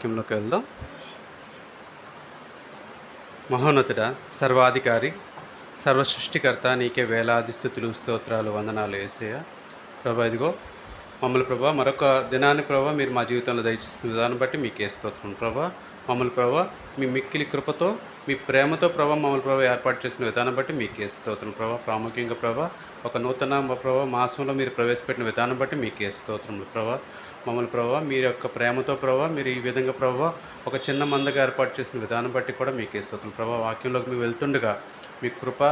వాక్యంలోకి వెళ్దాం. మహోన్నతుడ, సర్వాధికారి, సర్వ సృష్టికర్త, నీకే వేలాది స్థుతులు, స్తోత్రాలు, వందనాలు యేసయ్య. ప్రభా, ఇదిగో మమ్మల్ని ప్రభా మరొక దినాన్ని ప్రభా మీరు మా జీవితంలో దయచేస్తున్న విధానం బట్టి మీకే స్తోత్రం. ప్రభా, మమ్మల్ని ప్రభా మీ మిక్కిలి కృపతో, మీ ప్రేమతో ప్రభా మమ్మల్ని ప్రభా ఏర్పాటు చేసిన విధానం బట్టి మీకే స్తోత్రం. ప్రభా, ప్రాముఖ్యంగా ప్రభా ఒక నూతన ప్రభా మాసంలో మీరు ప్రవేశపెట్టిన విధానం బట్టి మీకే స్తోత్రములు. ప్రభా, మమ్మల్ని ప్రభా మీరు యొక్క ప్రేమతో ప్రభా మీరు ఈ విధంగా ప్రభా ఒక చిన్న మందగా ఏర్పాటు చేసిన విధానం బట్టి కూడా మీకే స్తోత్రం. ప్రభా, వాక్యంలోకి మేము వెళ్తుండగా మీ కృప,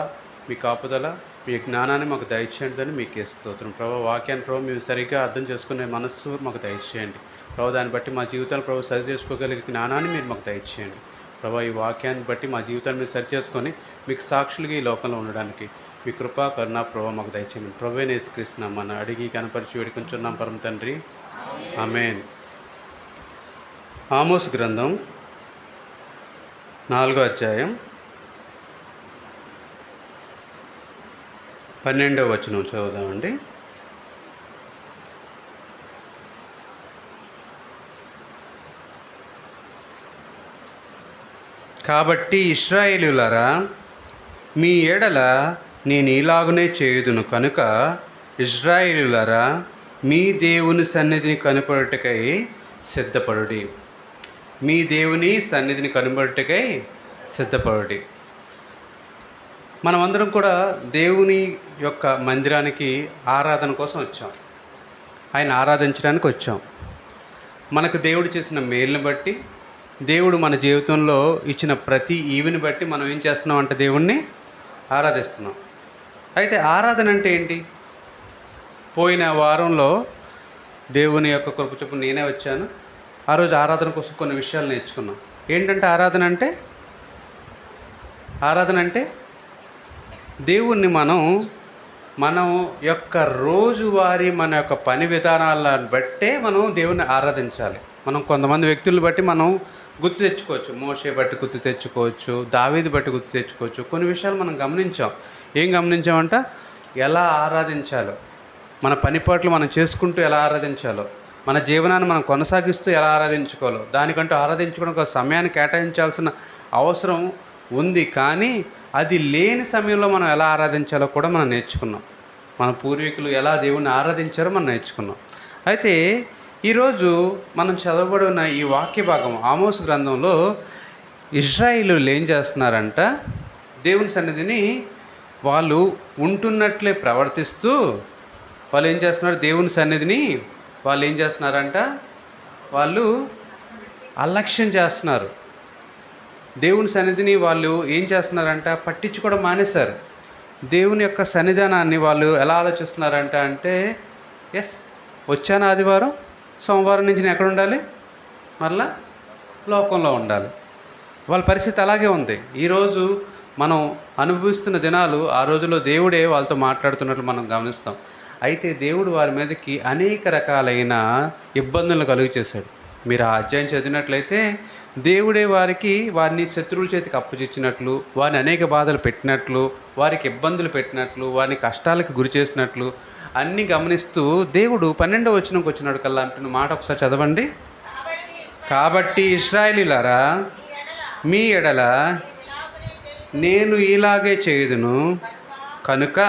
మీ కాపుదల, మీ జ్ఞానాన్ని మాకు దయచేయండి, మీకే స్తోత్రం. ప్రభా, వాక్యాన్ని ప్రభావ మేము సరిగ్గా అర్థం చేసుకునే మనస్సు మాకు దయచేయండి. ప్రభావ, దాన్ని బట్టి మా జీవితాన్ని ప్రభావ సరి చేసుకోగలిగే జ్ఞానాన్ని మీరు మాకు దయచేయండి. ప్రభా, ఈ వాక్యాన్ని బట్టి మా జీవితాన్ని మీరు సరి చేసుకొని మీకు సాక్షులుగా ఈ లోకంలో ఉండడానికి మీ కృపా కరుణ ప్రభావ మాకు దయచేయండి. ప్రభువే యేసుక్రీస్తు మన అడిగి కనపరిచి వేడుకొంచున్నాం పరమ తండ్రి, ఆమేన్. ఆమోస్ గ్రంథం 4వ అధ్యాయం 12వ వచనం చదువుదామండి. కాబట్టి ఇశ్రాయేలీయులారా, మీ ఎడల నేను ఇలాగునే చేయుదును కనుక ఇశ్రాయేలీయులారా, మీ దేవుని సన్నిధిని కనపడుటకై సిద్ధపడుడి. మీ దేవుని సన్నిధిని కనపడుటకై సిద్ధపడుడి. మనమందరం కూడా దేవుని యొక్క మందిరానికి ఆరాధన కోసం వచ్చాం. ఆయన ఆరాధించడానికి వచ్చాం. మనకు దేవుడు చేసిన మేలుని బట్టి, దేవుడు మన జీవితంలో ఇచ్చిన ప్రతి ఈవిని బట్టి మనం ఏం చేస్తున్నాం అంటే దేవుణ్ణి ఆరాధిస్తున్నాం. అయితే ఆరాధన అంటే ఏంటి? పోయిన వారంలో దేవుని యొక్క కృప చొప్పున నేనే వచ్చాను. ఆ రోజు ఆరాధన కోసం కొన్ని విషయాలు నేర్చుకున్నాం. ఏంటంటే ఆరాధన అంటే దేవుణ్ణి మనం యొక్క రోజువారీ మన యొక్క పని విధానాలను బట్టే మనం దేవుణ్ణి ఆరాధించాలి. మనం కొంతమంది వ్యక్తులను బట్టి మనం గుర్తు తెచ్చుకోవచ్చు. మోషే బట్టి గుర్తు తెచ్చుకోవచ్చు, దావీదు బట్టి గుర్తు తెచ్చుకోవచ్చు. కొన్ని విషయాలు మనం గమనించాం. ఏం గమనించామంట? ఎలా ఆరాధించాలో, మన పనిపాట్లు మనం చేసుకుంటూ ఎలా ఆరాధించాలో, మన జీవనాన్ని మనం కొనసాగిస్తూ ఎలా ఆరాధించుకోవాలో, దానికంటూ ఆరాధించుకోవడం ఒక సమయాన్ని కేటాయించాల్సిన అవసరం ఉంది. కానీ అది లేని సమయంలో మనం ఎలా ఆరాధించాలో కూడా మనం నేర్చుకున్నాం. మన పూర్వీకులు ఎలా దేవుణ్ణి ఆరాధించారో మనం నేర్చుకున్నాం. అయితే ఈరోజు మనం చదవబడి ఉన్న ఈ వాక్య భాగం ఆమోస్ గ్రంథంలో ఇశ్రాయేలీయులు ఏం చేస్తున్నారంట? దేవుని సన్నిధిని వాళ్ళు ఉంటున్నట్లే ప్రవర్తిస్తూ వాళ్ళు ఏం చేస్తున్నారు? దేవుని సన్నిధిని వాళ్ళు ఏం చేస్తున్నారంట? వాళ్ళు అలక్ష్యం చేస్తున్నారు. దేవుని సన్నిధిని వాళ్ళు ఏం చేస్తున్నారంట? పట్టించుకోవడం మానేశారు. దేవుని యొక్క సన్నిధానాన్ని వాళ్ళు ఎలా ఆలోచిస్తున్నారంట అంటే, వచ్చాను ఆదివారం, సోమవారం నుంచి నేను ఎక్కడ ఉండాలి? మరలా లోకంలో ఉండాలి. వాళ్ళ పరిస్థితి అలాగే ఉంది. ఈరోజు మనం అనుభవిస్తున్న దినాలు ఆ రోజుల్లో దేవుడే వాళ్ళతో మాట్లాడుతున్నట్లు మనం గమనిస్తాం. అయితే దేవుడు వారి మీదకి అనేక రకాలైన ఇబ్బందులను కలుగు చేశాడు. మీరు ఆ అధ్యాయం చదివినట్లయితే దేవుడే వారిని శత్రువుల చేతికి అప్పచెచ్చినట్లు, వారిని అనేక బాధలు పెట్టినట్లు, వారికి ఇబ్బందులు పెట్టినట్లు, వారిని కష్టాలకు గురి చేసినట్లు అన్నీ గమనిస్తూ దేవుడు 12వ వచనంకి వచ్చినాడు కల్లా అంటున్న మాట ఒకసారి చదవండి. కాబట్టి ఇశ్రాయేలీయులారా, మీ ఎడల నేను ఇలాగే చేయుదును కనుక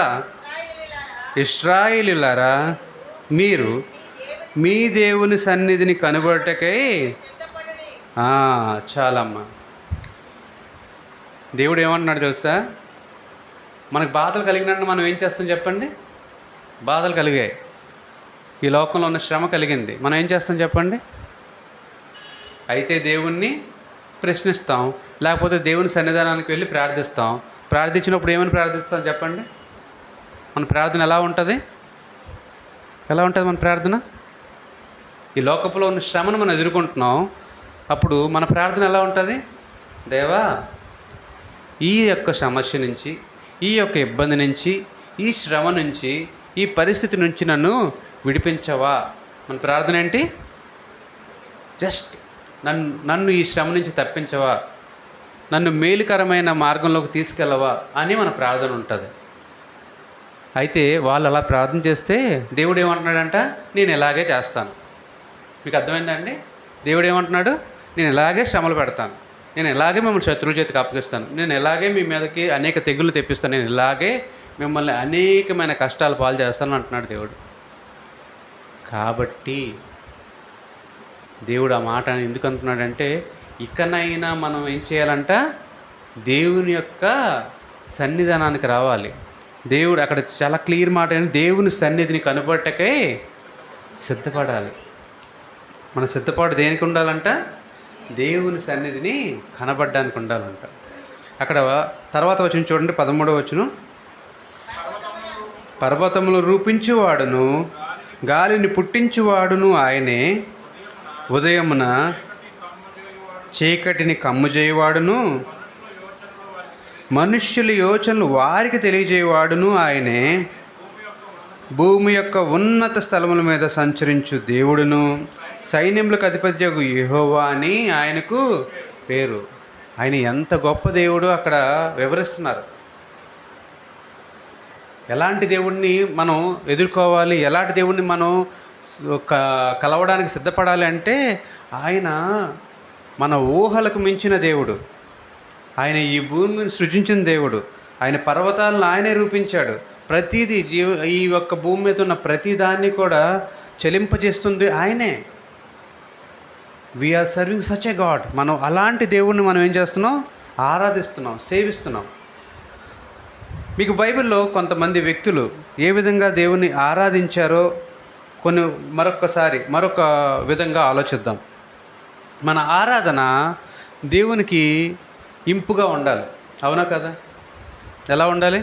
ఇశ్రాయేలీయులారా, మీరు మీ దేవుని సన్నిధిని కనుగొట్టకై చాలమ్మా. దేవుడు ఏమంటున్నాడు తెలుసా? మనకు బాధలు కలిగినట్టు మనం ఏం చేస్తాం చెప్పండి? బాధలు కలిగాయి, ఈ లోకంలో ఉన్న శ్రమ కలిగింది, మనం ఏం చేస్తాం చెప్పండి? అయితే దేవుణ్ణి ప్రశ్నిస్తాం, లేకపోతే దేవుని సన్నిధానానికి వెళ్ళి ప్రార్థిస్తాం. ప్రార్థించినప్పుడు ఏమని ప్రార్థిస్తాం చెప్పండి? మన ప్రార్థన ఎలా ఉంటుంది మన ప్రార్థన? ఈ లోకంలో ఉన్న శ్రమను మనం ఎదుర్కొంటున్నాం. అప్పుడు మన ప్రార్థన ఎలా ఉంటుంది? దేవా, ఈ యొక్క సమస్య నుంచి, ఈ యొక్క ఇబ్బంది నుంచి, ఈ శ్రమ నుంచి, ఈ పరిస్థితి నుంచి నన్ను విడిపించవా? మన ప్రార్థన ఏంటి? జస్ట్ నన్ను ఈ శ్రమ నుంచి తప్పించవా, నన్ను మేలుకరమైన మార్గంలోకి తీసుకెళ్ళవా అని మన ప్రార్థన ఉంటుంది. అయితే వాళ్ళు అలా ప్రార్థన చేస్తే దేవుడు ఏమంటున్నాడంట? నేను ఇలాగే చేస్తాను. మీకు అర్థమైందండి? దేవుడు ఏమంటున్నాడు? నేను ఇలాగే శ్రమలు పెడతాను, నేను ఇలాగే మిమ్మల్ని శత్రువుల చేతికి అప్పగిస్తాను, నేను ఇలాగే మీ మీదకి అనేక తెగుళ్ళు తెప్పిస్తాను, నేను ఇలాగే మిమ్మల్ని అనేకమైన కష్టాలు పాలు చేస్తాను అంటున్నాడు దేవుడు. కాబట్టి దేవుడు ఆ మాట ఎందుకు అంటున్నాడంటే, ఇకనైనా మనం ఏం చేయాలంట, దేవుని యొక్క సన్నిధానానికి రావాలి. దేవుడు అక్కడ చాలా క్లియర్ మాట ఏంటి, దేవుని సన్నిధిని కనబట్టకై సిద్ధపడాలి. మన సిద్ధపాటు దేనికి ఉండాలంట, దేవుని సన్నిధిని కనబడడానికి ఉండాలంట. అక్కడ తర్వాత వచ్చిన చూడండి, 13వ వచనం, పర్వతములు రూపించువాడును గాలిని పుట్టించువాడును ఆయనే, ఉదయమున చీకటిని కమ్ము చేయవాడును మనుష్యుల యోచనలు వారికి తెలియజేయవాడును ఆయనే, భూమి యొక్క ఉన్నత స్థలముల మీద సంచరించు దేవుడును సైన్యములకు అధిపత్యగు యెహోవా అని ఆయనకు పేరు. ఆయన ఎంత గొప్ప దేవుడు అక్కడ వివరిస్తున్నారు. ఎలాంటి దేవుడిని మనం ఎదుర్కోవాలి, ఎలాంటి దేవుడిని మనం కలవడానికి సిద్ధపడాలి అంటే, ఆయన మన ఊహలకు మించిన దేవుడు. ఆయన ఈ భూమిని సృజించిన దేవుడు. ఆయన పర్వతాలను ఆయనే రూపించాడు. ప్రతిదీ ఈ యొక్క భూమి మీద ఉన్న ప్రతిదాన్ని కూడా చలింపజేస్తుంది ఆయనే. We're serving such a god. మనం అలాంటి దేవుడిని మనం ఏం చేస్తున్నాం, ఆరాధిస్తున్నాం, సేవిస్తున్నాం. మీకు బైబిల్లో కొంతమంది వ్యక్తులు ఏ విధంగా దేవుని ఆరాధించారో మరొక విధంగా ఆలోచిద్దాం. మన ఆరాధన దేవునికి ఇంపుగా ఉండాలి, అవునా కదా? ఎలా ఉండాలి?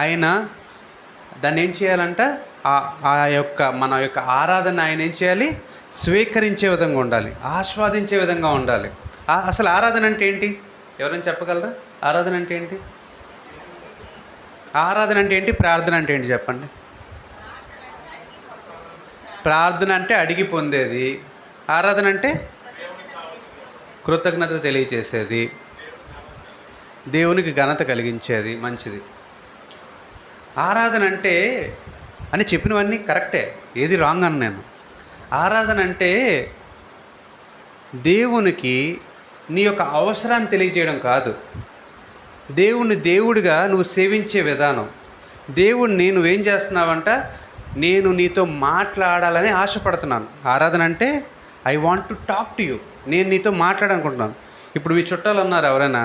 ఆయన దాన్ని ఏం చేయాలంట, మన యొక్క ఆరాధన ఆయన ఏం చేయాలి, స్వీకరించే విధంగా ఉండాలి, ఆస్వాదించే విధంగా ఉండాలి. అసలు ఆరాధన అంటే ఏంటి? ఎవరైనా చెప్పగలరా? ఆరాధన అంటే ఏంటి? ఆరాధన అంటే ఏంటి? ప్రార్థన అంటే ఏంటి చెప్పండి? ప్రార్థన అంటే అడిగి పొందేది, ఆరాధన అంటే కృతజ్ఞత తెలియచేసేది, దేవునికి ఘనత కలిగించేది, మంచిది. ఆరాధన అంటే అని చెప్పినవన్నీ కరెక్టే, ఏది రాంగ్ అని నేను. ఆరాధన అంటే దేవునికి నీ యొక్క అవసరాన్ని తెలియజేయడం కాదు, దేవుణ్ణి దేవుడిగా నువ్వు సేవించే విధానం. దేవుణ్ణి నువ్వేం చేస్తున్నావంట, నేను నీతో మాట్లాడాలని ఆశపడుతున్నాను. ఆరాధన అంటే I want to talk to you, నేను నీతో మాట్లాడాలనుకుంటున్నాను. ఇప్పుడు మీ చుట్టాలు ఉన్నారు ఎవరైనా,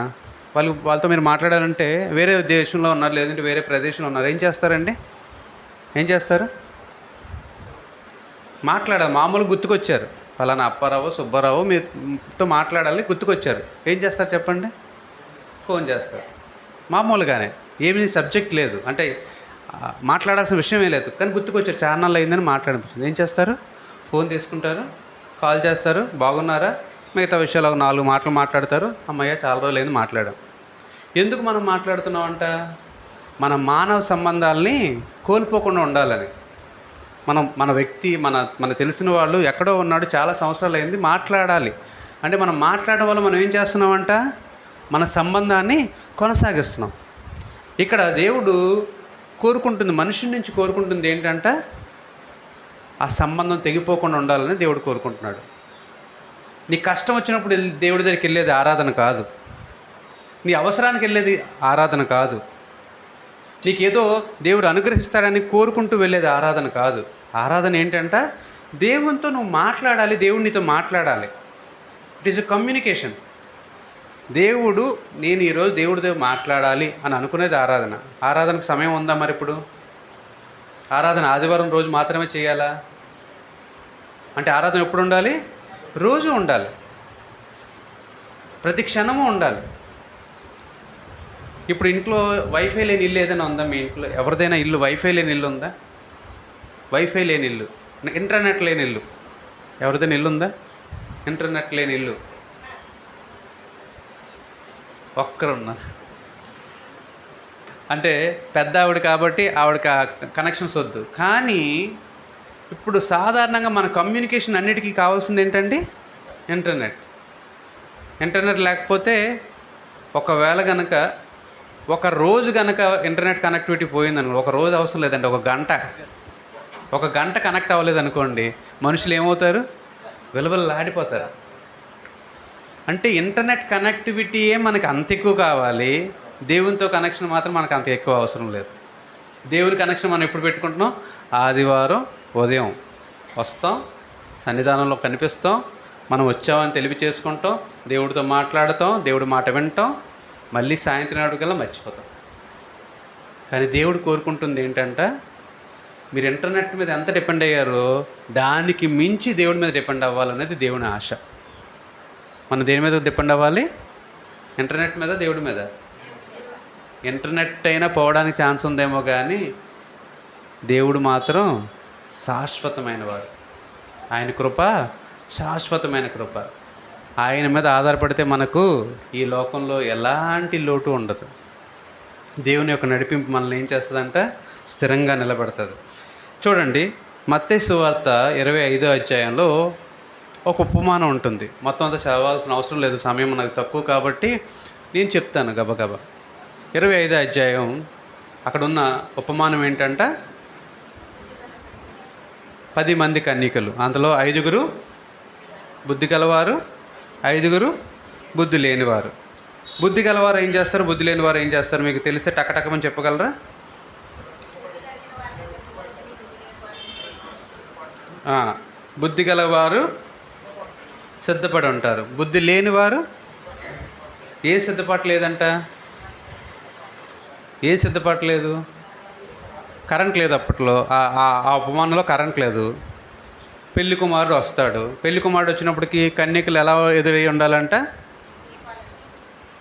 వాళ్ళతో మీరు మాట్లాడాలంటే వేరే దేశంలో ఉన్నారు, లేదంటే వేరే ప్రదేశంలో ఉన్నారు, ఏం చేస్తారండి? ఏం చేస్తారు? మాట్లాడాలి. మామూలుగా గుర్తుకొచ్చారు, ఫలానా అప్పారావు సుబ్బారావు మీతో మాట్లాడాలని గుర్తుకొచ్చారు, ఏం చేస్తారు చెప్పండి? ఫోన్ చేస్తారు. మామూలుగానే ఏమీ సబ్జెక్ట్ లేదు, అంటే మాట్లాడాల్సిన విషయమే లేదు, కానీ గుర్తుకొచ్చారు, ఛానల్ అయిందని మాట్లాడిపించింది, ఏం చేస్తారు? ఫోన్ తీసుకుంటారు, కాల్ చేస్తారు, బాగున్నారా, మిగతా విషయాలు 4 మాటలు మాట్లాడతారు, అమ్మయ్య చాలా రోజులైంది మాట్లాడాం. ఎందుకు మనం మాట్లాడుతున్నామంట? మన మానవ సంబంధాలని కోల్పోకుండా ఉండాలని. మన వ్యక్తి మన తెలిసిన వాళ్ళు ఎక్కడో ఉన్నాడు, చాలా సంవత్సరాలు అయింది, మాట్లాడాలి అంటే మనం మాట్లాడడం వల్ల మనం ఏం చేస్తున్నామంట, మన సంబంధాన్ని కొనసాగిస్తున్నాం. ఇక్కడ దేవుడు కోరుకుంటుంది, మనిషి నుంచి కోరుకుంటుంది ఏంటంట, ఆ సంబంధం తెగిపోకుండా ఉండాలని దేవుడు కోరుకుంటున్నాడు. నీ కష్టం వచ్చినప్పుడు దేవుడి దగ్గరికి వెళ్ళేది ఆరాధన కాదు, నీ అవసరానికి వెళ్ళేది ఆరాధన కాదు, నీకేదో దేవుడు అనుగ్రహిస్తాడని కోరుకుంటూ వెళ్ళేది ఆరాధన కాదు. ఆరాధన ఏంటంట, దేవునితో నువ్వు మాట్లాడాలి, దేవుడు నీతో మాట్లాడాలి. It is a communication. దేవుడు నేను ఈరోజు దేవుడితో మాట్లాడాలి అని అనుకునేది ఆరాధన. ఆరాధనకు సమయం ఉందా మరి? ఇప్పుడు ఆరాధన ఆదివారం రోజు మాత్రమే చేయాలా అంటే ఆరాధన ఎప్పుడు ఉండాలి? రోజు ఉండాలి, ప్రతి క్షణము ఉండాలి. ఇప్పుడు ఇంట్లో వైఫై లేని ఇల్లు ఏదైనా ఉందా? మీ ఇంట్లో ఎవరిదైనా ఇల్లు వైఫై లేని ఇల్లు ఉందా? వైఫై లేని ఇల్లు, ఇంటర్నెట్ లేని ఇల్లు ఎవరిదైనా ఇల్లు ఉందా? ఇంటర్నెట్ లేని ఇల్లు ఒక్కరున్నారు. అంటే పెద్ద ఆవిడ కాబట్టి ఆవిడకి కనెక్షన్స్ వద్దు, కానీ ఇప్పుడు సాధారణంగా మన కమ్యూనికేషన్ అన్నిటికీ కావాల్సింది ఏంటండి? ఇంటర్నెట్ లేకపోతే ఒకవేళ కనుక ఒక రోజు కనుక ఇంటర్నెట్ కనెక్టివిటీ పోయిందనుకో, ఒక రోజు అవసరం లేదండి, ఒక గంట కనెక్ట్ అవ్వలేదు అనుకోండి, మనుషులు ఏమవుతారు? విలువలాడిపోతారు. అంటే ఇంటర్నెట్ కనెక్టివిటీయే మనకి అంత ఎక్కువ కావాలి, దేవునితో కనెక్షన్ మాత్రం మనకు అంత ఎక్కువ అవసరం లేదు. దేవుని కనెక్షన్ మనం ఎప్పుడు పెట్టుకుంటున్నాం? ఆదివారం ఉదయం వస్తాం, సన్నిధానంలో కనిపిస్తాం, మనం వచ్చామని తెలియచేసుకుంటాం, దేవుడితో మాట్లాడతాం, దేవుడి మాట వింటాం, మళ్ళీ సాయంత్రం నాటికల్లా మర్చిపోతాం. కానీ దేవుడు కోరుకుంటుంది ఏంటంటే, మీరు ఇంటర్నెట్ మీద ఎంత డిపెండ్ అయ్యారో దానికి మించి దేవుడి మీద డిపెండ్ అవ్వాలనేది దేవుని ఆశ. మనం దేని మీద డిపెండ్ అవ్వాలి? ఇంటర్నెట్ మీద, దేవుడి మీద. ఇంటర్నెట్ అయినా పోవడానికి ఛాన్స్ ఉందేమో కానీ దేవుడు మాత్రం శాశ్వతమైన వాడు. ఆయన కృప శాశ్వతమైన కృప. ఆయన మీద ఆధారపడితే మనకు ఈ లోకంలో ఎలాంటి లోటు ఉండదు. దేవుని యొక్క నడిపింపు మనల్ని ఏం చేస్తుందంటే స్థిరంగా నిలబెడుతుంది. చూడండి, మత్తయి సువార్త 25వ అధ్యాయంలో ఒక ఉపమానం ఉంటుంది. మొత్తం అంతా చదవాల్సిన అవసరం లేదు, సమయం నాకు తక్కువ కాబట్టి నేను చెప్తాను గబగబా. 25వ అధ్యాయం అక్కడ ఉన్న ఉపమానం ఏంటంటే 10 మంది కన్యకలు, అందులో 5 బుద్ధి గలవారు, 5 బుద్ధి లేనివారు. బుద్ధి గలవారు ఏం చేస్తారు, బుద్ధి లేనివారు ఏం చేస్తారు? మీకు తెలిస్తే టకటకమని చెప్పగలరా? బుద్ధి గలవారు సిద్ధపడి ఉంటారు, బుద్ధి లేనివారు ఏం సిద్ధపడలేదంట? ఏం సిద్ధపడలేదు? కరెంట్ లేదు అప్పట్లో, ఆ ఉపమానంలో కరెంట్ లేదు. పెళ్లి కుమారుడు వస్తాడు. పెళ్లి కుమారుడు వచ్చినప్పటికీ కన్యకలు ఎలా ఎదురై ఉండాలంట?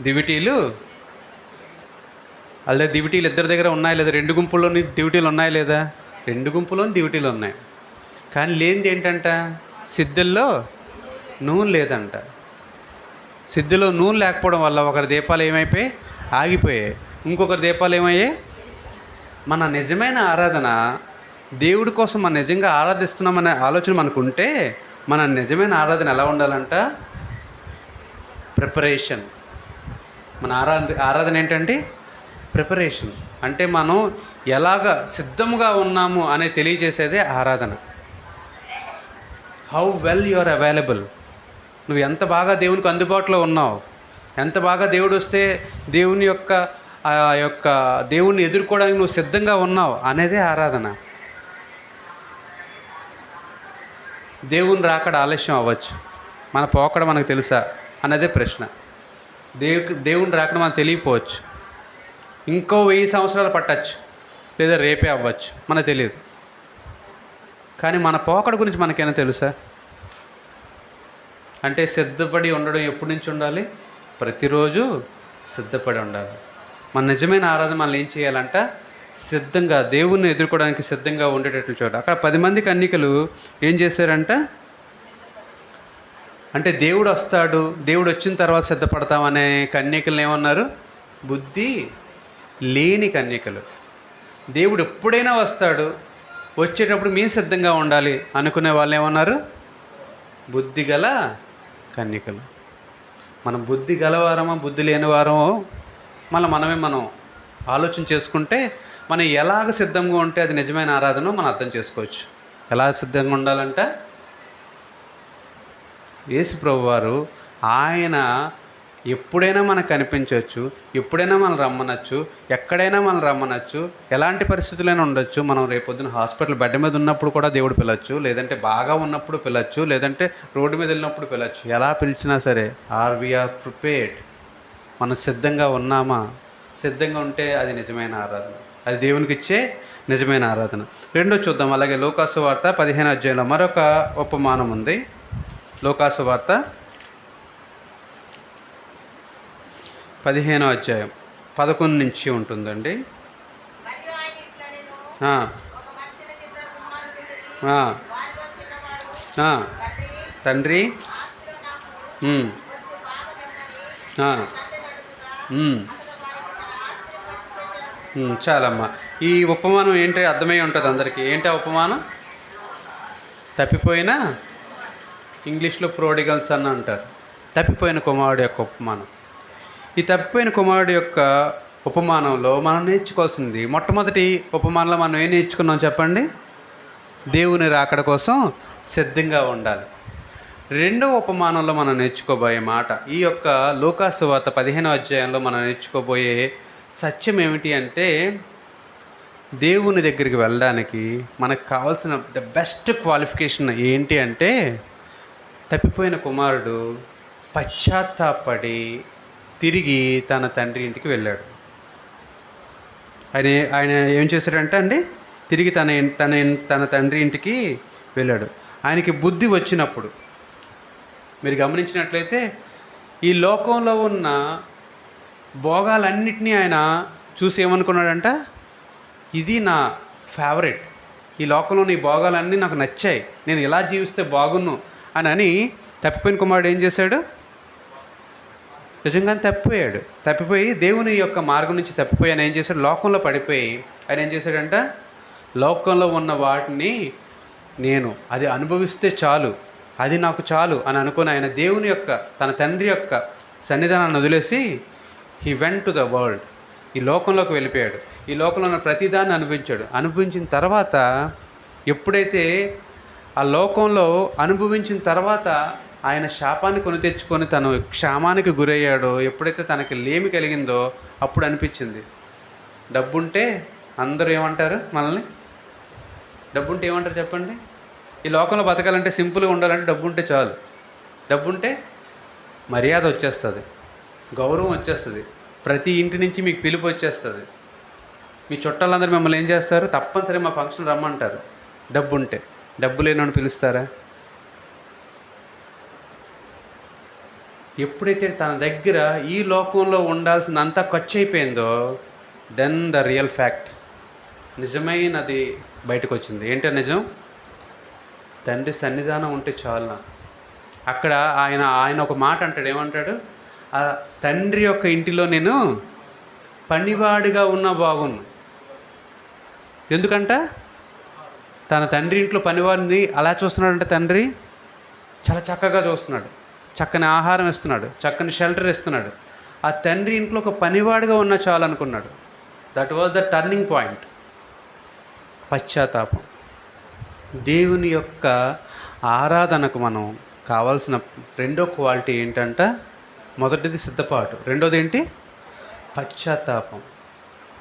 దివిటీలు. అదే దివిటీలు ఇద్దరి దగ్గర ఉన్నాయి లేదా? 2 గుంపుల్లోని దివిటీలు ఉన్నాయి లేదా? 2 గుంపులోని దివిటీలు ఉన్నాయి. కానీ లేనిది ఏంటంట? సిద్ధుల్లో నూనె లేదంట. సిద్ధులో నూనె లేకపోవడం వల్ల ఒకరి దీపాలు ఏమైపోయాయి? ఆగిపోయాయి. ఇంకొకరి దీపాలు ఏమయ్యాయి? మన నిజమైన ఆరాధన, దేవుడి కోసం మనం నిజంగా ఆరాధిస్తున్నామనే ఆలోచన మనకు ఉంటే మన నిజమైన ఆరాధన ఎలా ఉండాలంట? ప్రిపరేషన్. మన ఆరాధన ఏంటంటే ప్రిపరేషన్. అంటే మనం ఎలాగ సిద్ధముగా ఉన్నాము అనే తెలియజేసేదే ఆరాధన. How well you are available. నువ్వు ఎంత బాగా దేవునికి అందుబాటులో ఉన్నావు, ఎంత బాగా దేవుడు వస్తే దేవుణ్ణి ఎదుర్కోవడానికి నువ్వు సిద్ధంగా ఉన్నావు అనేదే ఆరాధన. దేవుని రాకడ ఆలస్యం అవ్వచ్చు, మన పోకడ మనకు తెలుసా అన్నదే ప్రశ్న. దేవుని రాకడ మనకు తెలియకపోవచ్చు, ఇంకో 1000 సంవత్సరాలు పట్టచ్చు, లేదా రేపే అవ్వచ్చు, మనకు తెలియదు. కానీ మన పోకడ గురించి మనకైనా తెలుసా? అంటే సిద్ధపడి ఉండడం ఎప్పటి నుంచి ఉండాలి? ప్రతిరోజు సిద్ధపడి ఉండాలి. మన నిజమైన ఆరాధన మనం ఏం చేయాలంట? సిద్ధంగా, దేవుణ్ణి ఎదుర్కోవడానికి సిద్ధంగా ఉండేటట్లు చోట. అక్కడ 10 మంది కన్యకలు ఏం చేశారంట? అంటే దేవుడు వస్తాడు, దేవుడు వచ్చిన తర్వాత సిద్ధపడతామనే కన్యకలు ఏమన్నారు? బుద్ధి లేని కన్యకలు. దేవుడు ఎప్పుడైనా వస్తాడు, వచ్చేటప్పుడు మేము సిద్ధంగా ఉండాలి అనుకునే వాళ్ళు ఏమన్నారు? బుద్ధి గల కన్యకలు. మనం బుద్ధి గలవారమా బుద్ధి లేని వారమో మనం ఆలోచన చేసుకుంటే మనం ఎలాగ సిద్ధంగా ఉంటే అది నిజమైన ఆరాధన మనం అర్థం చేసుకోవచ్చు. ఎలా సిద్ధంగా ఉండాలంటే యేసు ప్రభువారు ఆయన ఎప్పుడైనా మనకు కనిపించవచ్చు, ఎప్పుడైనా మనం రమ్మనచ్చు, ఎక్కడైనా మనం రమ్మనచ్చు, ఎలాంటి పరిస్థితులైనా ఉండొచ్చు. మనం రేపొద్దున హాస్పిటల్ బెడ్ మీద ఉన్నప్పుడు కూడా దేవుడు పిలవచ్చు, లేదంటే బాగా ఉన్నప్పుడు పిలవచ్చు, లేదంటే రోడ్డు మీద వెళ్ళినప్పుడు పిలవచ్చు. ఎలా పిలిచినా సరే వీఆర్ ప్రిపేర్డ్. మనం సిద్ధంగా ఉన్నామా? సిద్ధంగా ఉంటే అది నిజమైన ఆరాధన, అది దేవునికి ఇచ్చే నిజమైన ఆరాధన. రెండో చూద్దాం. అలాగే లోకాసు వార్త 15వ అధ్యాయంలో మరొక ఉపమానం ఉంది. లోకాసు వార్త 15వ అధ్యాయం 11 నుంచి ఉంటుందండి. తండ్రి చాలమ్మా. ఈ ఉపమానం ఏంటి అర్థమై ఉంటుంది అందరికీ. ఏంటి ఆ ఉపమానం? తప్పిపోయిన, ఇంగ్లీష్లో ప్రోడిగల్స్ అని అంటారు, తప్పిపోయిన కుమారుడు యొక్క ఉపమానం. ఈ తప్పిపోయిన కుమారుడు యొక్క ఉపమానంలో మనం నేర్చుకోవాల్సింది, మొట్టమొదటి ఉపమానంలో మనం ఏం నేర్చుకున్నాం చెప్పండి? దేవుని రాకడ కోసం సిద్ధంగా ఉండాలి. రెండవ ఉపమానంలో మనం నేర్చుకోబోయే మాట, ఈ యొక్క లూకాసు వార్త 15వ అధ్యాయంలో మనం నేర్చుకోబోయే సత్యం ఏమిటి అంటే, దేవుని దగ్గరికి వెళ్ళడానికి మనకు కావాల్సిన ద బెస్ట్ క్వాలిఫికేషన్ ఏంటి అంటే, తప్పిపోయిన కుమారుడు పశ్చాత్తాపడి తిరిగి తన తండ్రి ఇంటికి వెళ్ళాడు. ఆయన ఏం చేశాడంటే అండి, తిరిగి తన తండ్రి ఇంటికి వెళ్ళాడు. ఆయనకి బుద్ధి వచ్చినప్పుడు, మీరు గమనించినట్లయితే ఈ లోకంలో ఉన్న భోగాలన్నిటినీ ఆయన చూసి ఏమనుకున్నాడంట, ఇది నా ఫేవరెట్, ఈ లోకంలోని ఈ భోగాలన్నీ నాకు నచ్చాయి, నేను ఇలా జీవిస్తే బాగున్ను అని తప్పిపోయిన కుమారుడు ఏం చేశాడు, నిజంగానే తప్పిపోయి దేవుని యొక్క మార్గం నుంచి తప్పిపోయి ఆయన ఏం చేశాడు, లోకంలో పడిపోయి ఆయన ఏం చేశాడంట, లోకంలో ఉన్న వాటిని నేను అది అనుభవిస్తే చాలు, అది నాకు చాలు అని అనుకుని ఆయన దేవుని యొక్క తన తండ్రి యొక్క సన్నిధానాన్ని వదిలేసి he went to the world, ఈ లోకంలోకి వెళ్ళిపోయాడు. ఈ లోకంలో ఉన్న ప్రతిదాన్ని అనుభవించిన తర్వాత, ఎప్పుడైతే ఆ లోకంలో అనుభవించిన తర్వాత ఆయన శాపాన్ని కొని తెచ్చుకొని తను క్షామానికి గురయ్యాడో, ఎప్పుడైతే తనకి లేమి కలిగిందో అప్పుడు అనిపించింది, డబ్బుంటే అందరూ ఏమంటారు, మనల్ని డబ్బుంటే ఏమంటారు చెప్పండి, ఈ లోకంలో బతకాలంటే సింపుల్గా ఉండాలంటే డబ్బు ఉంటే చాలు, డబ్బు ఉంటే మర్యాద వచ్చేస్తుంది, గౌరవం వచ్చేస్తుంది, ప్రతి ఇంటి నుంచి మీకు పిలుపు వచ్చేస్తుంది, మీ చుట్టాలందరూ మిమ్మల్ని ఏం చేస్తారు, తప్పనిసరి మా ఫంక్షన్ రమ్మంటారు డబ్బు ఉంటే. డబ్బు లేనోని పిలుస్తారా? ఎప్పుడైతే తన దగ్గర ఈ లోకంలో ఉండాల్సిందంతా ఖర్చు అయిపోయిందో, దెన్ ద రియల్ ఫ్యాక్ట్, నిజమైనది బయటకు వచ్చింది. ఏంటో నిజం, తండ్రి సన్నిధానం ఉంటే చాలు నాకు. అక్కడ ఆయన ఒక మాట అంటాడు, ఏమంటాడు, ఆ తండ్రి యొక్క ఇంటిలో నేను పనివాడిగా ఉన్నా బాగున్నా. ఎందుకంట తన తండ్రి ఇంట్లో పనివాడిని అలా చూస్తున్నాడంటే తండ్రి చాలా చక్కగా చూస్తున్నాడు, చక్కని ఆహారం ఇస్తున్నాడు, చక్కని షెల్టర్ ఇస్తున్నాడు. ఆ తండ్రి ఇంట్లో ఒక పనివాడిగా ఉన్నా చాలు అనుకున్నాడు. That was the turning point. పశ్చాత్తాపం. దేవుని యొక్క ఆరాధనకు మనం కావాల్సిన రెండో క్వాలిటీ ఏంటంట, మొదటిది సిద్ధపాటు, రెండోది ఏంటి, పశ్చాత్తాపం.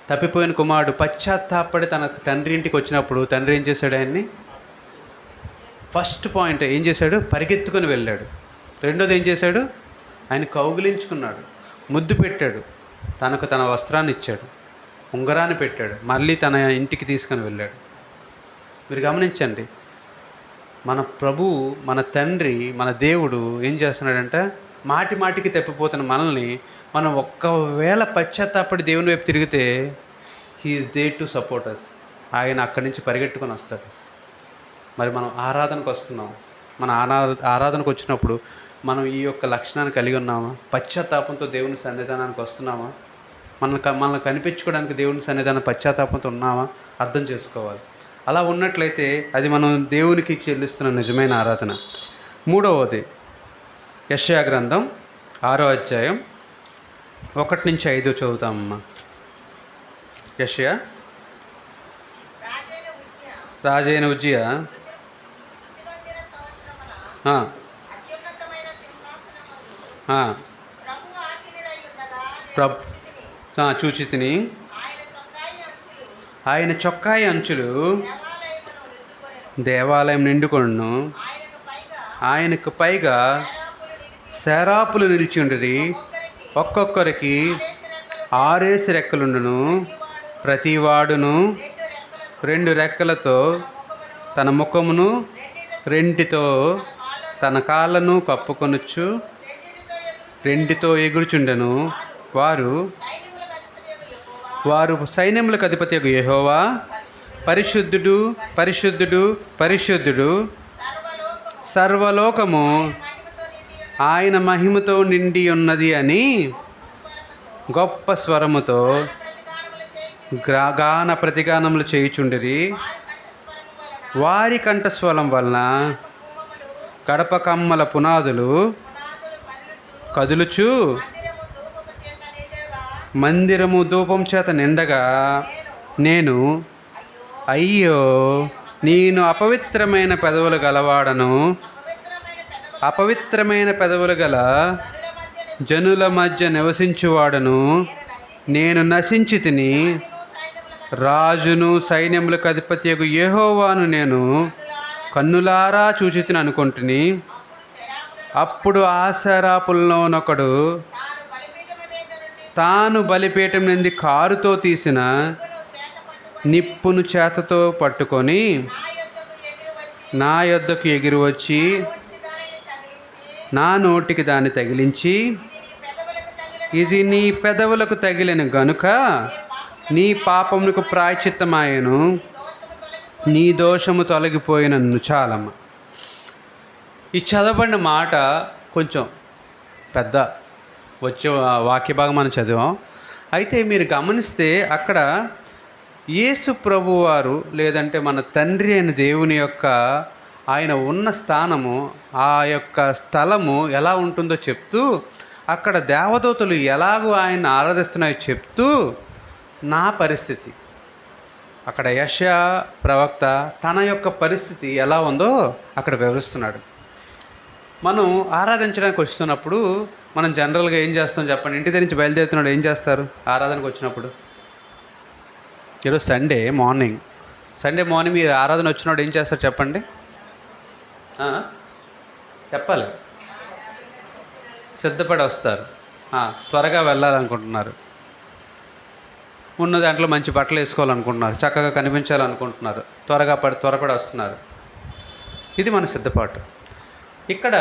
తప్పిపోయిన కుమారుడు పశ్చాత్తాపడి తన తండ్రి ఇంటికి వచ్చినప్పుడు తండ్రి ఏం చేశాడు, ఆయన్ని ఫస్ట్ పాయింట్ ఏం చేశాడు, పరిగెత్తుకొని వెళ్ళాడు. రెండోది ఏం చేశాడు, ఆయన కౌగిలించుకున్నాడు, ముద్దు పెట్టాడు, తనకు తన వస్త్రాన్ని ఇచ్చాడు, ఉంగరాన్ని పెట్టాడు, మళ్ళీ తన ఇంటికి తీసుకొని వెళ్ళాడు. మీరు గమనించండి, మన ప్రభువు, మన తండ్రి, మన దేవుడు ఏం చేస్తున్నాడంటే, మాటి మాటికి తప్పిపోతున్న మనల్ని మనం ఒక్కవేళ పశ్చాత్తాపడి దేవుని వైపు తిరిగితే he is there to support us. ఆయన అక్కడి నుంచి పరిగెట్టుకొని వస్తాడు. మరి మనం ఆరాధనకు వస్తున్నాం, మన ఆరాధనకు వచ్చినప్పుడు మనం ఈ యొక్క లక్షణాన్ని కలిగి ఉన్నామా? పశ్చాత్తాపంతో దేవుని సన్నిధానానికి వస్తున్నామా? మనల్ని కనిపించుకోవడానికి దేవుని సన్నిధానం పశ్చాత్తాపంతో ఉన్నామా? అర్థం చేసుకోవాలి. అలా ఉన్నట్లయితే అది మనం దేవునికి చెల్లిస్తున్న నిజమైన ఆరాధన. మూడవది యెషయా గ్రంథం 6వ అధ్యాయం 1-5 చదువుతామమ్మా. యెషయా, రాజైన ఉజ్జియా చూచి తిని ఆయన చొక్కాయి అంచులు దేవాలయం నిండుకొనును, ఆయనకు పైగా శరాపులు నిలిచి ఉండిరి, ఒక్కొక్కరికి 6 రెక్కలుండును, ప్రతివాడును 2 రెక్కలతో తన ముఖమును 2తో తన కాళ్ళను కప్పుకొనుచు 2తో ఎగురుచుండెను. వారు సైన్యములకు అధిపతియగు యెహోవా పరిశుద్ధుడు, పరిశుద్ధుడు, పరిశుద్ధుడు, సర్వలోకము ఆయన మహిమతో నిండి ఉన్నది అని గొప్ప స్వరముతో గాన ప్రతిగానములు చేయుచుండిరి. వారి కంఠస్వరం వలన గడప కమ్మల పునాదులు కదులుచు మందిరము ధూపం చేత నిండగా నేను అయ్యో నేను అపవిత్రమైన పెదవులు గలవాడను, అపవిత్రమైన పెదవులు గల జనుల మధ్య నివసించువాడను నేను నశించి తిని, రాజును సైన్యములకు అధిపతియగు యెహోవాను నేను కన్నులారా చూచితిని అనుకుంటుని. అప్పుడు ఆశారాపుల్లోనొకడు తాను బలిపీఠం నుండి కారుతో తీసిన నిప్పును చేతతో పట్టుకొని నా యొద్దకు ఎగిరి వచ్చి నా నోటికి దాన్ని తగిలించి, ఇది నీ పెదవులకు తగిలిన గనుక నీ పాపమునకు ప్రాయశ్చిత్తమాయెను, నీ దోషము తొలగిపోయినను. చాలమ్మ. ఈ చదవబడిన మాట కొంచెం పెద్ద వచ్చే వాక్య భాగం మనం చదివాం. అయితే మీరు గమనిస్తే అక్కడ యేసు ప్రభువారు లేదంటే మన తండ్రి అయిన దేవుని యొక్క ఆయన ఉన్న స్థానము, ఆ యొక్క స్థలము ఎలా ఉంటుందో చెప్తూ, అక్కడ దేవదూతలు ఎలాగో ఆయన ఆరాధిస్తున్నాయో చెప్తూ, నా పరిస్థితి అక్కడ యెషయా ప్రవక్త తన యొక్క పరిస్థితి ఎలా ఉందో అక్కడ వివరిస్తున్నాడు. మనం ఆరాధించడానికి వస్తున్నప్పుడు మనం జనరల్గా ఏం చేస్తాం చెప్పండి? ఇంటి దగ్గర నుంచి బయలుదేరుతున్నాడు ఏం చేస్తారు ఆరాధనకు వచ్చినప్పుడు? ఈరోజు సండే మార్నింగ్ మీరు ఆరాధన వచ్చినప్పుడు ఏం చేస్తారు చెప్పండి? చెప్పాలి. సిద్ధపడి వస్తారు. త్వరగా వెళ్ళాలనుకుంటున్నారు, ఉన్న దాంట్లో మంచి బట్టలు వేసుకోవాలనుకుంటున్నారు, చక్కగా కనిపించాలనుకుంటున్నారు, త్వరపడి వస్తున్నారు. ఇది మన సిద్ధపాటు. ఇక్కడ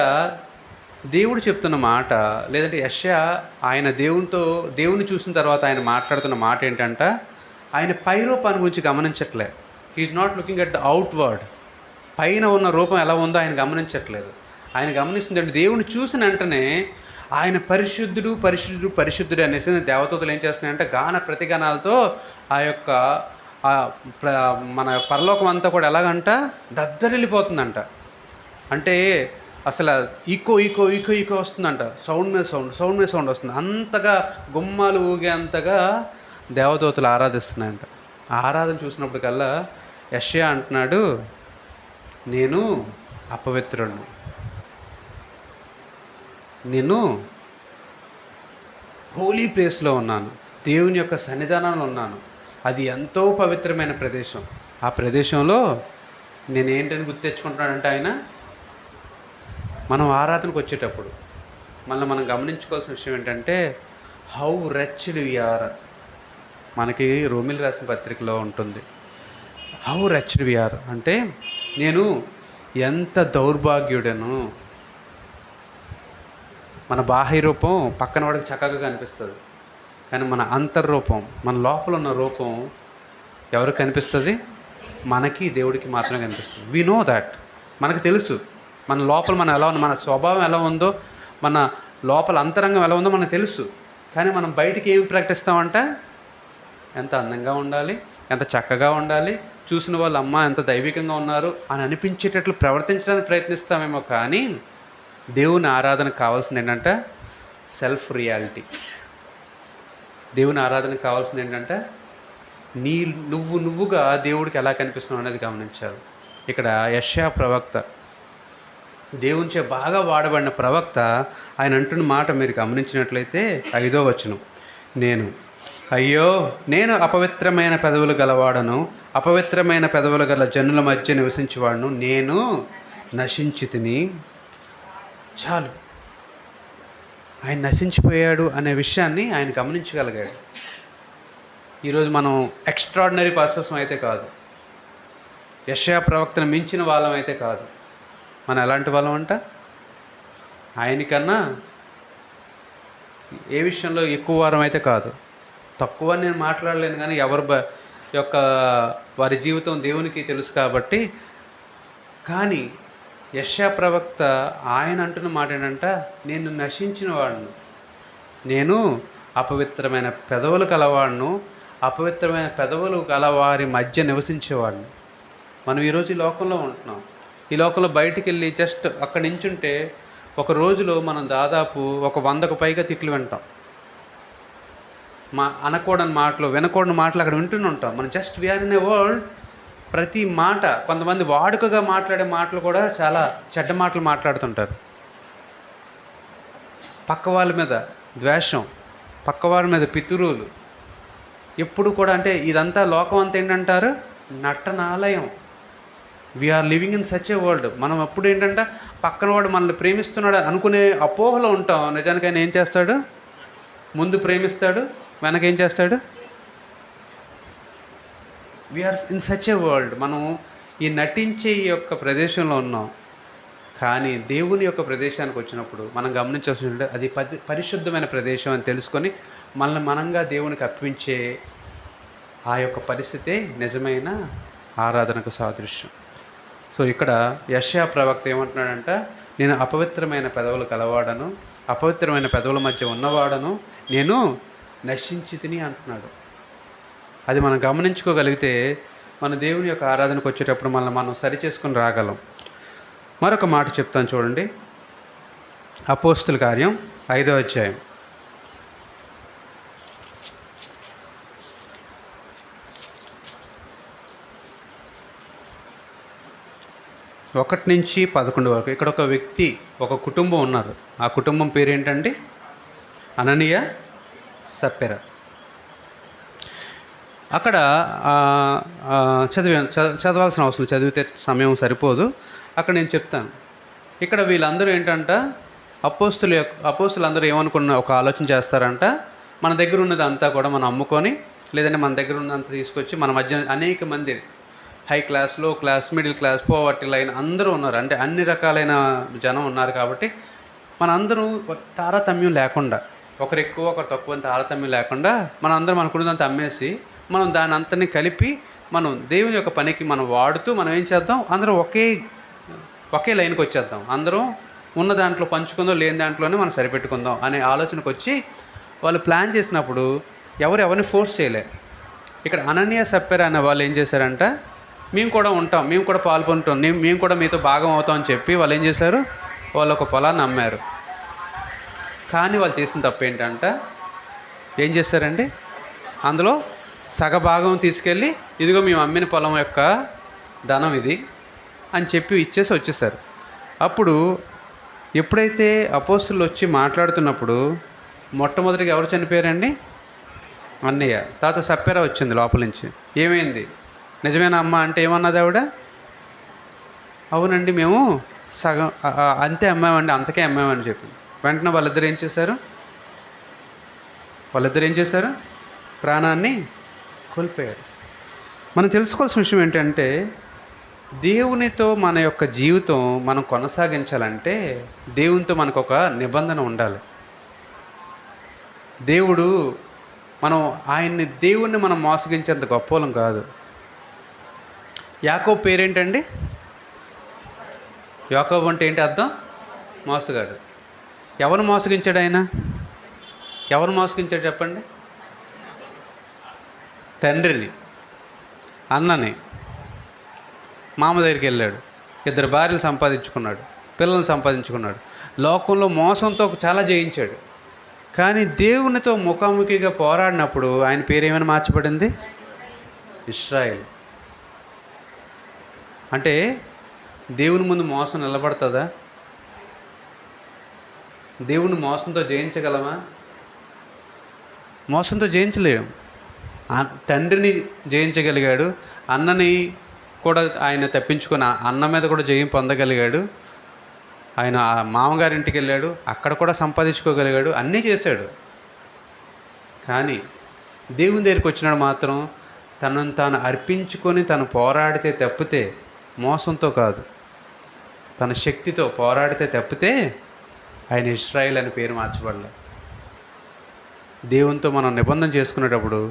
దేవుడు చెప్తున్న మాట, లేదంటే యెషయా ఆయన దేవుని చూసిన తర్వాత ఆయన మాట్లాడుతున్న మాట ఏంటంటే, ఆయన పై రూపాన్ని గురించి గమనించట్లే. He is not looking at the outward. పైన ఉన్న రూపం ఎలా ఉందో ఆయన గమనించట్లేదు. ఆయన గమనిస్తుందంటే దేవుని చూసిన వెంటనే ఆయన పరిశుద్ధుడు పరిశుద్ధుడు పరిశుద్ధుడు అనేసి దేవదూతలు ఏం చేస్తున్నాయంటే గాన ప్రతిగానాలతో ఆ యొక్క మన పరలోకం అంతా కూడా ఎలాగంట దద్దరిల్లిపోతుందంట. అంటే అసలు ఈకో వస్తుందంట. సౌండ్ మీద సౌండ్ వస్తుంది. అంతగా గుమ్మాలు ఊగే అంతగా దేవదూతలు ఆరాధిస్తున్నాయంట. ఆరాధన చూసినప్పుడు కల్లా యెషయా అంటున్నాడు, నేను అపవిత్రుడిని, నేను హోలీ ప్లేస్లో ఉన్నాను, దేవుని యొక్క సన్నిధానంలో ఉన్నాను. అది ఎంతో పవిత్రమైన ప్రదేశం. ఆ ప్రదేశంలో నేనేంటని గుర్తు తెచ్చుకుంటున్నాడంటే ఆయన మనం ఆరాధనకు వచ్చేటప్పుడు మనం గమనించుకోవాల్సిన విషయం ఏంటంటే హౌ రెచ్డ్ వి ఆర్. మనకి రోమిల్ రాసిన పత్రికలో ఉంటుంది. హౌ రెచ్డ్ వి ఆర్ అంటే నేను ఎంత దౌర్భాగ్యుడను. మన బాహ్య రూపం పక్కన వాడికి చక్కగా కనిపిస్తుంది, కానీ మన అంతర్రూపం, మన లోపల ఉన్న రూపం ఎవరికి కనిపిస్తుంది? మనకి దేవుడికి మాత్రమే కనిపిస్తుంది. We know that. మనకు తెలుసు మన లోపల మనం ఎలా ఉందో, మన స్వభావం ఎలా ఉందో, మన లోపల అంతరంగం ఎలా ఉందో మనకు తెలుసు. కానీ మనం బయటికి ఏమి ప్రకటిస్తామంటే ఎంత అందంగా ఉండాలి, ఎంత చక్కగా ఉండాలి, చూసిన వాళ్ళు అమ్మ ఎంత దైవికంగా ఉన్నారు అని అనిపించేటట్లు ప్రవర్తించడానికి ప్రయత్నిస్తామేమో. కానీ దేవుని ఆరాధనకు కావాల్సింది ఏంటంటే సెల్ఫ్ రియాలిటీ. దేవుని ఆరాధనకు కావాల్సింది ఏంటంటే నువ్వుగా దేవుడికి ఎలా కనిపిస్తున్నావు అనేది గమనించాలి. ఇక్కడ యెషయా ప్రవక్త, దేవునిచే బాగా వాడబడిన ప్రవక్త, ఆయన అంటున్న మాట మీరు గమనించినట్లయితే 5వ వచనం, అయ్యో నేను అపవిత్రమైన పెదవులు గలవాడను, అపవిత్రమైన పెదవులు గల జనుల మధ్య నివసించేవాడును, నేను నశించి తిని. చాలు, ఆయన నశించిపోయాడు అనే విషయాన్ని ఆయన గమనించగలిగాడు. ఈరోజు మనం ఎక్స్ట్రాడినరీ పర్సన్స్ అయితే కాదు, యెషయా ప్రవక్తను మించిన వాళ్ళం అయితే కాదు. మనం ఎలాంటి వాళ్ళం అంట? ఆయనకన్నా ఏ విషయంలో ఎక్కువ వారం అయితే కాదు. తక్కువ నేను మాట్లాడలేను, కానీ వారి జీవితం దేవునికి తెలుసు కాబట్టి. కానీ యెషయా ప్రవక్త ఆయన అంటున్న మాట ఏంటంటే నేను నశించిన వాడును, నేను అపవిత్రమైన పెదవులు కలవాడును, అపవిత్రమైన పెదవులు గలవారి మధ్య నివసించేవాడిని. మనం ఈరోజు ఈ లోకంలో ఉంటున్నాం. ఈ లోకంలో బయటికి వెళ్ళి జస్ట్ అక్కడి నించుంటే ఒక రోజులో మనం దాదాపు 100కు పైగా తిట్లు వింటాం. అనకూడని మాటలు, వినకూడని మాటలు అక్కడ వింటూనే ఉంటాం. మనం just we're in a world. ప్రతి మాట, కొంతమంది వాడుకగా మాట్లాడే మాటలు కూడా చాలా చెడ్డ మాటలు మాట్లాడుతుంటారు. పక్క వాళ్ళ మీద ద్వేషం, పక్క వాళ్ళ మీద పితురులు, ఎప్పుడు కూడా అంటే ఇదంతా లోకం అంతా ఏంటంటారు, నట్టనాలయం. We are living in such a world. మనం అప్పుడు ఏంటంటే పక్కన వాడు మనల్ని ప్రేమిస్తున్నాడు అనుకునే అపోహలో ఉంటాం. నిజానికి ఆయన ఏం చేస్తాడు, ముందు ప్రేమిస్తాడు, వెనక ఏం చేస్తాడు. We're in such a world. మనం ఈ నటించే ఈ యొక్క ప్రదేశంలో ఉన్నాం. కానీ దేవుని యొక్క ప్రదేశానికి వచ్చినప్పుడు మనం గమనించాల్సిందంటే అది పరిశుద్ధమైన ప్రదేశం అని తెలుసుకొని మనల్ని మనంగా దేవునికి అర్పించే ఆ యొక్క పరిస్థితే నిజమైన ఆరాధనకు సాదృశ్యం. సో ఇక్కడ యెషయా ప్రవక్త ఏమంటున్నాడంట, నేను అపవిత్రమైన పెదవులు కలవాడను, అపవిత్రమైన పెదవుల మధ్య ఉన్నవాడను, నేను నశించి తిని అంటున్నాడు. అది మనం గమనించుకోగలిగితే మన దేవుని యొక్క ఆరాధనకు వచ్చేటప్పుడు మనం సరి చేసుకుని రాగలం. మరొక మాట చెప్తాను చూడండి, అపోస్తుల కార్యం 5వ అధ్యాయం 1 నుంచి 11 వరకు. ఇక్కడ ఒక వ్యక్తి, ఒక కుటుంబం ఉన్నారు. ఆ కుటుంబం పేరేంటండి, అననీయ సప్పెరా. అక్కడ చదవాల్సిన అవసరం, చదివితే సమయం సరిపోదు. అక్కడ నేను చెప్తాను. ఇక్కడ వీళ్ళందరూ ఏంటంట, అపోస్తులు అందరూ ఏమనుకున్న ఒక ఆలోచన చేస్తారంట, మన దగ్గర ఉన్నది అంతా కూడా మనం అమ్ముకొని, లేదంటే మన దగ్గర ఉన్నదంతా తీసుకొచ్చి మన మధ్య అనేక మంది హై క్లాస్, లో class, middle class, poverty line అందరూ ఉన్నారు. అంటే అన్ని రకాలైన జనం ఉన్నారు. కాబట్టి మనందరం తారతమ్యం లేకుండా, ఒకరు ఎక్కువ ఒకరు తక్కువ తారతమ్యం లేకుండా మనందరం అనుకున్నదంతా అమ్మేసి మనం దాని అంతని కలిపి మనం దేవుని యొక్క పనికి మనం వాడుతూ మనం ఏం చేద్దాం, అందరం ఒకే లైన్కి వచ్చేద్దాం, అందరం ఉన్న దాంట్లో పంచుకుందాం, లేని దాంట్లోనే మనం సరిపెట్టుకుందాం అనే ఆలోచనకు వచ్చి వాళ్ళు ప్లాన్ చేసినప్పుడు ఎవరిని ఫోర్స్ చేయలే. ఇక్కడ అననీయ సప్పెరా అనే వాళ్ళు ఏం చేశారంట, మేము కూడా ఉంటాం, మేము కూడా పాల్గొంటాం, మేము కూడా మీతో భాగం అవుతాం అని చెప్పి వాళ్ళు ఏం చేశారు, వాళ్ళు ఒక పొలాన్ని అమ్మారు. కానీ వాళ్ళు చేసిన తప్పు ఏంటంట, ఏం చేశారండి, అందులో సగభాగం తీసుకెళ్ళి ఇదిగో మేము అమ్మిన పొలం యొక్క ధనం ఇది అని చెప్పి ఇచ్చేసి వచ్చేసారు. అప్పుడు ఎప్పుడైతే అపోస్తులు వచ్చి మాట్లాడుతున్నప్పుడు మొట్టమొదటిగా ఎవరు చనిపోయారండి, అన్నయ్య. తాత సప్పెరా వచ్చింది లోపల నుంచి. ఏమైంది, నిజమేనా అమ్మ అంటే ఏమన్నది ఆవిడ, అవునండి మేము సగం అంతే అమ్మామండి, అంతకే అమ్మామని చెప్పి వెంటనే వాళ్ళిద్దరు ఏం చేశారు, ప్రాణాన్ని కోల్పోయారు. మనం తెలుసుకోవాల్సిన విషయం ఏంటంటే, దేవునితో మన యొక్క జీవితం మనం కొనసాగించాలంటే దేవునితో మనకు ఒక నిబంధన ఉండాలి. దేవుణ్ణి మనం మోసగించేంత గొప్పలం కాదు. యాకోబు పేరేంటండి, యాకోబు అంటే ఏంటి అర్థం, మోసగాడు. ఎవరు మోసగించాడు ఆయన, ఎవరు మోసగించాడు చెప్పండి, తండ్రిని, అన్నని. మామ దగ్గరికి వెళ్ళాడు, 2 భార్యలు సంపాదించుకున్నాడు, పిల్లల్ని సంపాదించుకున్నాడు, లోకంలో మోసంతో చాలా జయించాడు. కానీ దేవునితో ముఖాముఖిగా పోరాడినప్పుడు ఆయన పేరు ఏమైనా మార్చబడింది, ఇశ్రాయేల్. అంటే దేవుని ముందు మోసం నిలబడుతుందా, దేవుని మోసంతో జయించగలమా, మోసంతో జయించలేము. తండ్రిని జయించగలిగాడు, అన్నని కూడా ఆయన తప్పించుకొని అన్న మీద కూడా జయం పొందగలిగాడు. ఆయన మామగారింటికి వెళ్ళాడు, అక్కడ కూడా సంపాదించుకోగలిగాడు, అన్నీ చేశాడు. కానీ దేవుని దగ్గరికి వచ్చినాడు మాత్రం తనను తాను అర్పించుకొని తను పోరాడితే తప్పితే, మోసంతో కాదు, తన శక్తితో పోరాడితే తప్పితే ఆయన ఇశ్రాయేల్ అని పేరు మార్చబడలే. దేవునితో మనం నిబంధన చేసుకునేటప్పుడు,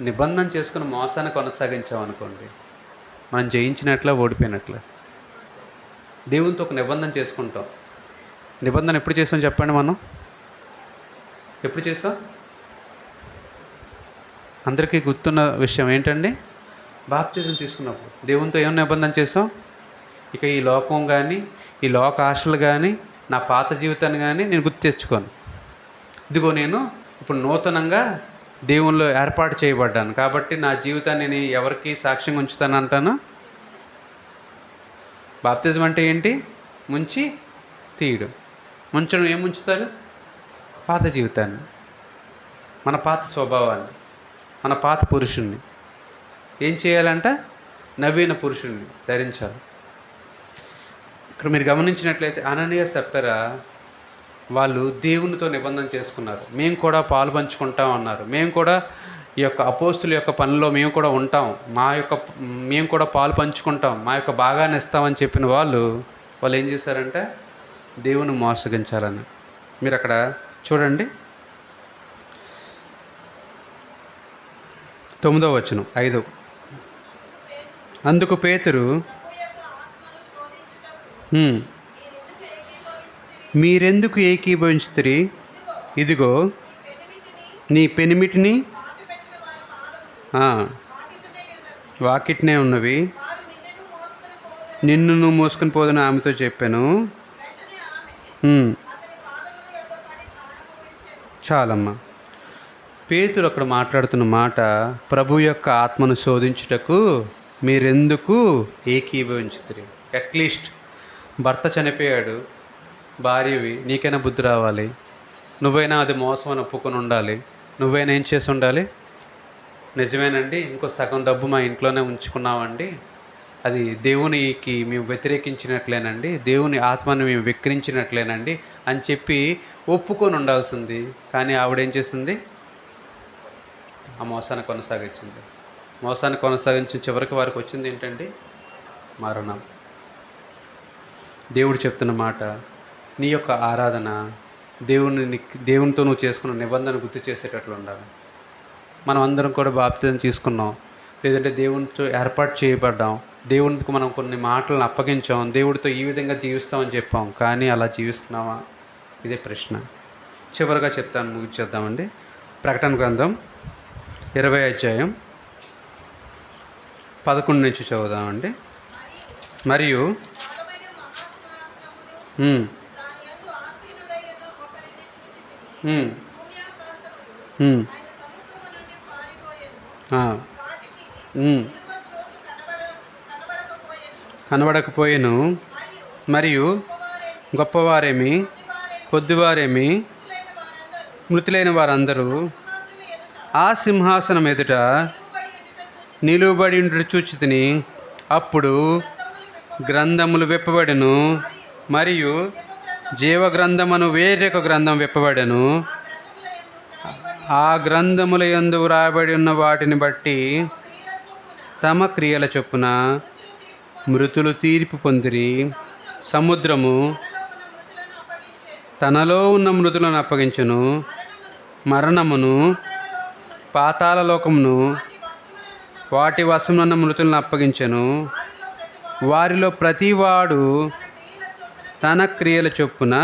నిబంధన చేసుకుని మోసాన్ని కొనసాగించామనుకోండి, మనం జయించినట్లే ఓడిపోయినట్లే. దేవునితో ఒక నిబంధన చేసుకుంటాం. నిబంధన ఎప్పుడు చేసాం చెప్పండి, మనం ఎప్పుడు చేసాం, అందరికీ గుర్తున్న విషయం ఏంటండి, బాప్తిజం తీసుకున్నప్పుడు దేవునితో ఏం నిబంధన చేసాం, ఇక ఈ లోకం కానీ ఈ లోక ఆశలు కానీ నా పాత జీవితాన్ని కానీ నేను గుర్తు తెచ్చుకోను. ఇదిగో నేను ఇప్పుడు నూతనంగా దేవునిలో ఏర్పాటు చేయబడ్డాను కాబట్టి నా జీవితాన్ని నేను ఎవరికి సాక్ష్యంగా ఉంచుతాను అంటాను. బాప్తిజం అంటే ఏంటి, ముంచి తీయడం. ముంచడం, ఏం ముంచుతారు, పాత జీవితాన్ని, మన పాత స్వభావాన్ని, మన పాత పురుషుణ్ణి ఏం చేయాలంట? నవీన పురుషుణ్ణి ధరించాలి. ఇక్కడ మీరు గమనించినట్లయితే అననీయ సప్పెరా వాళ్ళు దేవునితో నిబంధన చేసుకున్నారు. మేము కూడా పాలు పంచుకుంటాం అన్నారు. మేము కూడా ఈ యొక్క అపోస్తుల యొక్క పనిలో మేము కూడా ఉంటాం, మేము కూడా పాలు పంచుకుంటాం, మా యొక్క భాగాన్ని ఇస్తామని చెప్పిన వాళ్ళు ఏం చేశారంటే దేవుని మోసగించాలని. మీరు అక్కడ చూడండి 9వ వచనం 5. అందుకు పేతురు, మీరెందుకు ఏకీభవించుతిరి? ఇదిగో నీ పెనిమిటిని వాకిట్నే ఉన్నవి, నిన్ను నువ్వు మోసుకొని పోదని ఆమెతో చెప్పాను. చాలమ్మా. పేతురు అక్కడ మాట్లాడుతున్న మాట, ప్రభు యొక్క ఆత్మను శోధించుటకు మీరెందుకు ఏకీభవించుతురి? అట్లీస్ట్ భర్త చనిపోయాడు, భార్యవి, నీకైనా బుద్ధి రావాలి. నువ్వైనా అది మోసం అని ఒప్పుకొని ఉండాలి. నువ్వైనా ఏం చేసి ఉండాలి? నిజమేనండి, ఇంకో సగం డబ్బు మా ఇంట్లోనే ఉంచుకున్నామండి, అది దేవునికి మేము వ్యతిరేకించినట్లేనండి, దేవుని ఆత్మని మేము వెక్కిరించినట్లేనండి అని చెప్పి ఒప్పుకొని ఉండాల్సింది. కానీ ఆవిడేం చేసింది? ఆ మోసాన్ని కొనసాగించింది. మోసాన్ని కొనసాగించిన చివరికి వారికి వచ్చింది ఏంటండి? మరణం. దేవుడు చెప్తున్న మాట, నీ యొక్క ఆరాధన దేవునితో నువ్వు చేసుకున్న నిబంధన గుర్తు చేసేటట్లు ఉండాలి. మనం అందరం కూడా బాప్తిజం తీసుకున్నాం, లేదంటే దేవునితో ఏర్పాటు చేయబడ్డాం, దేవునికి మనం కొన్ని మాటలను అప్పగించాం, దేవుడితో ఈ విధంగా జీవిస్తామని చెప్పాం. కానీ అలా జీవిస్తున్నావా? ఇదే ప్రశ్న. చివరిగా చెప్తాను, ముగించేద్దామండి. ప్రకటన గ్రంథం 20వ అధ్యాయం 11 నుంచి చదువుదామండి. మరియు కనబడకపోయేను, మరియు గొప్పవారేమి కొద్దివారేమి మృతులైన వారందరూ ఆ సింహాసనం ఎదుట నిలువబడి ఉండి చూచితిని. అప్పుడు గ్రంథములు విప్పబడెను, మరియు జీవగ్రంథమును వేరొక గ్రంథం విప్పబడెను. ఆ గ్రంథముల యందు వ్రాయబడి ఉన్న వాటిని బట్టి తమ క్రియల చొప్పున మృతులు తీర్పు పొందిరి. సముద్రము తనలో ఉన్న మృతులను అప్పగించెను, మరణమును పాతాళ లోకమును వాటి వశమున్న మృతులను అప్పగించెను. వారిలో ప్రతివాడు తన క్రియల చొప్పున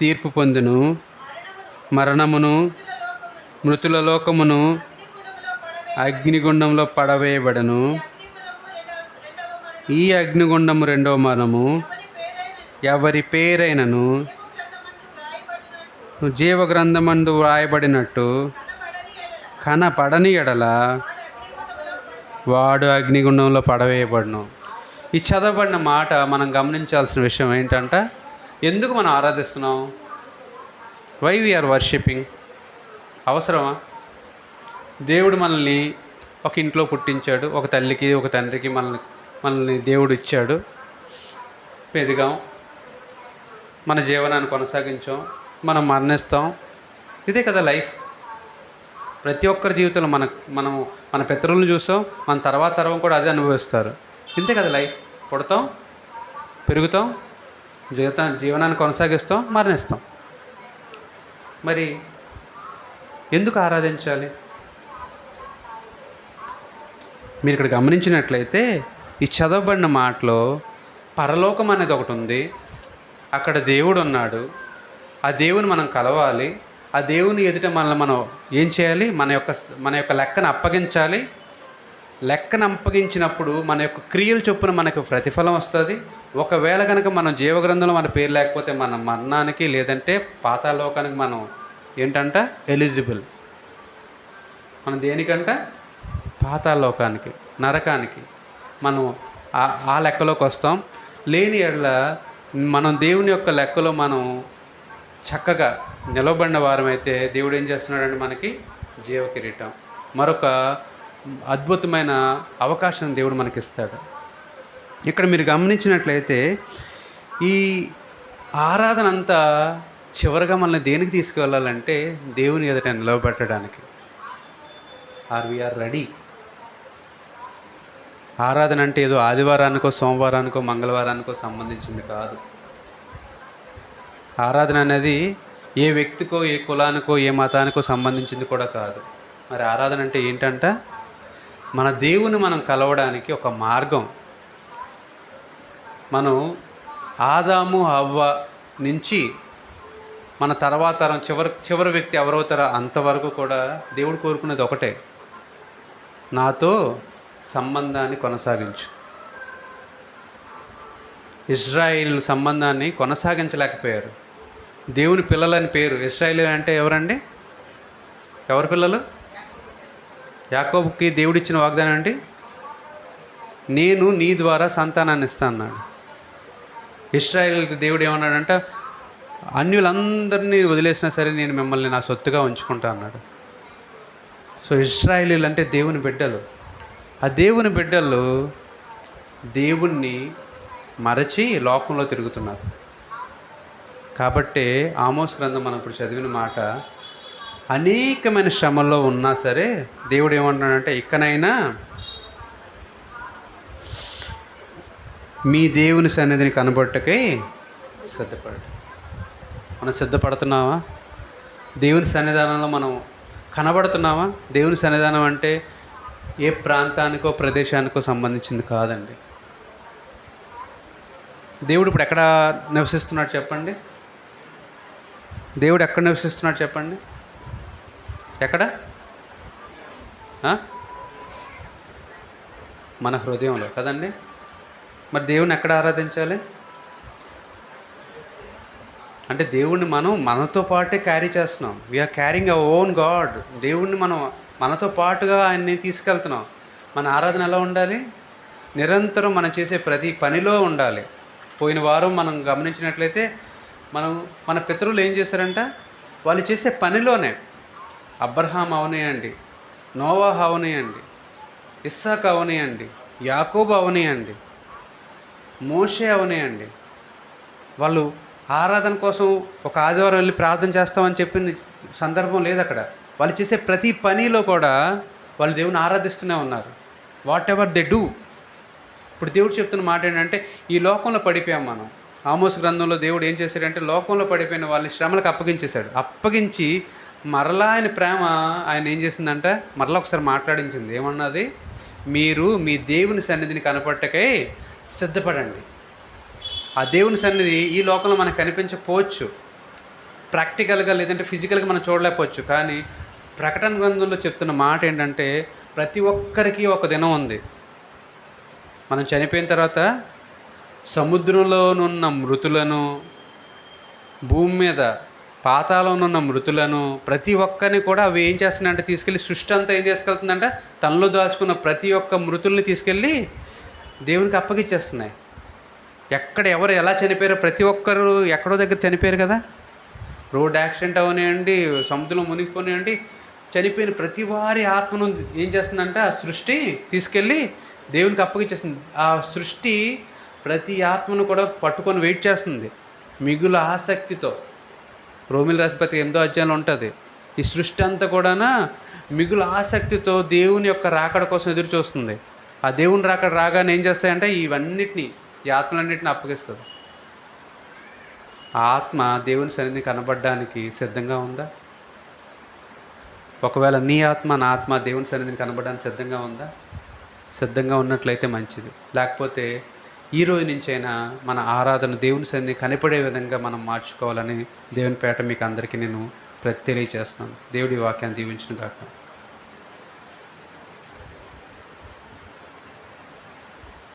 తీర్పు పొందును. మరణమును మృతుల లోకమును అగ్నిగుండంలో పడవేయబడను. ఈ అగ్నిగుండము రెండవ మరణము. ఎవరి పేరైనను జీవగ్రంథమందు వ్రాయబడినట్టు కనపడని ఎడల వాడు అగ్నిగుండంలో పడవేయబడును. ఈ చదవబడిన మాట మనం గమనించాల్సిన విషయం ఏంటంటే, ఎందుకు మనం ఆరాధిస్తున్నాం? Why we are worshipping? అవసరమా? దేవుడు మనల్ని ఒక ఇంట్లో పుట్టించాడు, ఒక తల్లికి ఒక తండ్రికి మనల్ని దేవుడు ఇచ్చాడు, పెరిగాం, మన జీవనాన్ని కొనసాగించాం, మనం మరణిస్తాం. ఇదే కదా లైఫ్. ప్రతి ఒక్కరి జీవితంలో మన పితరులను చూస్తాం, మన తర్వాత తరం కూడా అదే అనుభవిస్తారు. ఇంతే కదా లైఫ్. పుడతాం, పెరుగుతాం, జీవనాన్ని కొనసాగిస్తాం, మరణిస్తాం. మరి ఎందుకు ఆరాధించాలి? మీరు ఇక్కడ గమనించినట్లయితే ఈ చదవబడిన మాటలో పరలోకం అనేది ఒకటి ఉంది. అక్కడ దేవుడు ఉన్నాడు. ఆ దేవుని మనం కలవాలి. ఆ దేవుని ఎదుట మనం ఏం చేయాలి? మన యొక్క లెక్కను అప్పగించాలి. లెక్కను అప్పగించినప్పుడు మన యొక్క క్రియలు చొప్పున మనకు ప్రతిఫలం వస్తుంది. ఒకవేళ కనుక మనం జీవగ్రంథంలో మన పేరు లేకపోతే మన మరణానికి, లేదంటే పాతాళలోకానికి మనం ఏంటంట ఎలిజిబుల్. మనం దేనికంట? పాతాళలోకానికి, నరకానికి మనం ఆ లెక్కలోకి వస్తాం. లేని ఎడల మనం దేవుని యొక్క లెక్కలో మనం చక్కగా నిలబడిన వారమైతే దేవుడు ఏం చేస్తున్నాడంటే మనకి జీవ కిరీటం, మరొక అద్భుతమైన అవకాశం దేవుడు మనకిస్తాడు. ఇక్కడ మీరు గమనించినట్లయితే ఈ ఆరాధన అంతా చివరిగా మనల్ని దేనికి తీసుకువెళ్ళాలంటే దేవుని ఎదుట నిలవబెట్టడానికి. Are ready? ఆరాధన అంటే ఏదో ఆదివారానికో సోమవారానికో మంగళవారానికో సంబంధించింది కాదు. ఆరాధన అనేది ఏ వ్యక్తికో ఏ కులానికో ఏ మతానికో సంబంధించింది కూడా కాదు. మరి ఆరాధన అంటే ఏంటంట? మన దేవుని మనం కలవడానికి ఒక మార్గం. మనం ఆదాము హవ్వ నుంచి మన తర్వాత తరం చివరి వ్యక్తి ఎవరవుతారో అంతవరకు కూడా దేవుడు కోరుకునేది ఒకటే, నాతో సంబంధాన్ని కొనసాగించు. ఇజ్రాయిల్ సంబంధాన్ని కొనసాగించలేకపోయారు. దేవుని పిల్లలని పేరు. ఇజ్రాయిల్ అంటే ఎవరండి? ఎవరి పిల్లలు? యాకోబుకి దేవుడిచ్చిన వాగ్దానం అండి, నేను నీ ద్వారా సంతానాన్ని ఇస్తాను అన్నాడు. ఇశ్రాయేలుకి దేవుడు ఏమన్నాడంట, అన్యులందరినీ వదిలేసినా సరే నేను మిమ్మల్ని నా సొత్తుగా ఉంచుకుంటా అన్నాడు. సో ఇశ్రాయేలీలు అంటే దేవుని బిడ్డలు. ఆ దేవుని బిడ్డలు దేవుణ్ణి మరచి లోకంలో తిరుగుతున్నారు. కాబట్టే ఆమోస్ గ్రంథం మనం ఇప్పుడు చదివిన మాట, అనేకమైన శ్రమల్లో ఉన్నా సరే దేవుడు ఏమంటున్నాడంటే, ఇకనైనా మీ దేవుని సన్నిధిని కనబట్టకై సిద్ధపడు. మనం సిద్ధపడుతున్నావా? దేవుని సన్నిధానంలో మనం కనబడుతున్నావా? దేవుని సన్నిధానం అంటే ఏ ప్రాంతానికో ప్రదేశానికో సంబంధించింది కాదండి. దేవుడు ఇప్పుడు ఎక్కడ నివసిస్తున్నాడు చెప్పండి? దేవుడు ఎక్కడ నివసిస్తున్నాడు చెప్పండి? ఎక్కడ? మన హృదయంలో కదండి. మరి దేవుణ్ణి ఎక్కడ ఆరాధించాలి అంటే దేవుణ్ణి మనం మనతో పాటే క్యారీ చేస్తున్నాం. We're carrying our own god. దేవుణ్ణి మనం మనతో పాటుగా ఆయన్ని తీసుకెళ్తున్నాం. మన ఆరాధన ఎలా ఉండాలి? నిరంతరం మనం చేసే ప్రతి పనిలో ఉండాలి. పోయిన వారం మనం గమనించినట్లయితే మన పితరులు ఏం చేశారంట? వాళ్ళు చేసే పనిలోనే, అబ్రహాం అవనియండి, నోవాహు అవనియండి, ఇస్సాకు అవనియండి, యాకోబు అవనియండి, మోషే అవనియండి, వాళ్ళు ఆరాధన కోసం ఒక ఆదివారం వెళ్ళి ప్రార్థన చేస్తామని చెప్పిన సందర్భం లేదు అక్కడ. వాళ్ళు చేసే ప్రతి పనిలో కూడా వాళ్ళు దేవుని ఆరాధిస్తూనే ఉన్నారు. What ever they do. ఇప్పుడు దేవుడు చెప్తున్న మాట ఏంటంటే, ఈ లోకంలో పడిపోయాం మనం. ఆమోస్ గ్రంథంలో దేవుడు ఏం చేశాడంటే, లోకంలో పడిపోయిన వాళ్ళని శ్రమలకు అప్పగించేశాడు. అప్పగించి మరలా ఆయన ప్రేమ ఆయన ఏం చేసిందంటే, మరలా ఒకసారి మాట్లాడించింది. ఏమన్నది? మీరు మీ దేవుని సన్నిధిని కనపట్టకై సిద్ధపడండి. ఆ దేవుని సన్నిధి ఈ లోకంలో మనకు కనిపించకపోవచ్చు, ప్రాక్టికల్గా లేదంటే ఫిజికల్గా మనం చూడలేకపోవచ్చు. కానీ ప్రకటన గ్రంథంలో చెప్తున్న మాట ఏంటంటే, ప్రతి ఒక్కరికి ఒక దినం ఉంది. మనం చనిపోయిన తర్వాత సముద్రంలోనున్న మృతులను, భూమి మీద పాతాళంలో మృతులను, ప్రతి ఒక్కరిని కూడా అవి ఏం చేస్తున్నాయంటే తీసుకెళ్ళి, సృష్టి అంతా ఏం తీసుకెళ్తుందంటే తనలో దాచుకున్న ప్రతి ఒక్క మృతుల్ని తీసుకెళ్ళి దేవునికి అప్పగిచ్చేస్తున్నాయి. ఎక్కడ ఎవరు ఎలా చనిపోయారో ప్రతి ఒక్కరు ఎక్కడో దగ్గర చనిపోయారు కదా. రోడ్ యాక్సిడెంట్ అవనివ్వండి, సముద్రంలో మునిగిపోనివ్వండి, చనిపోయిన ప్రతి వారి ఆత్మను ఏం చేస్తుందంటే ఆ సృష్టి తీసుకెళ్ళి దేవునికి అప్పగిచ్చేస్తుంది. ఆ సృష్టి ప్రతి ఆత్మను కూడా పట్టుకొని వెయిట్ చేస్తుంది మిగులు ఆసక్తితో. రోమిల రాసిన పత్రిక 8వ అధ్యాయంలో ఉంటుంది. ఈ సృష్టి అంతా కూడా మిగులు ఆసక్తితో దేవుని యొక్క రాకడ కోసం ఎదురు చూస్తుంది. ఆ దేవుని రాకడ రాగానే ఏం చేస్తాయంటే ఇవన్నిటినీ, ఈ ఆత్మలన్నింటినీ అప్పగిస్తుంది. ఆ ఆత్మ దేవుని సన్నిధిని కనబడడానికి సిద్ధంగా ఉందా? ఒకవేళ నీ ఆత్మ నా ఆత్మ దేవుని సన్నిధిని కనబడడానికి సిద్ధంగా ఉందా? సిద్ధంగా ఉన్నట్లయితే మంచిది. లేకపోతే ఈ రోజు నుంచైనా మన ఆరాధన దేవుని సన్నిధి కనపడే విధంగా మనం మార్చుకోవాలని దేవుని పేట మీకు అందరికీ నేను తెలియజేస్తున్నాను. దేవుడి వాక్యాన్ని దీవించును గాక.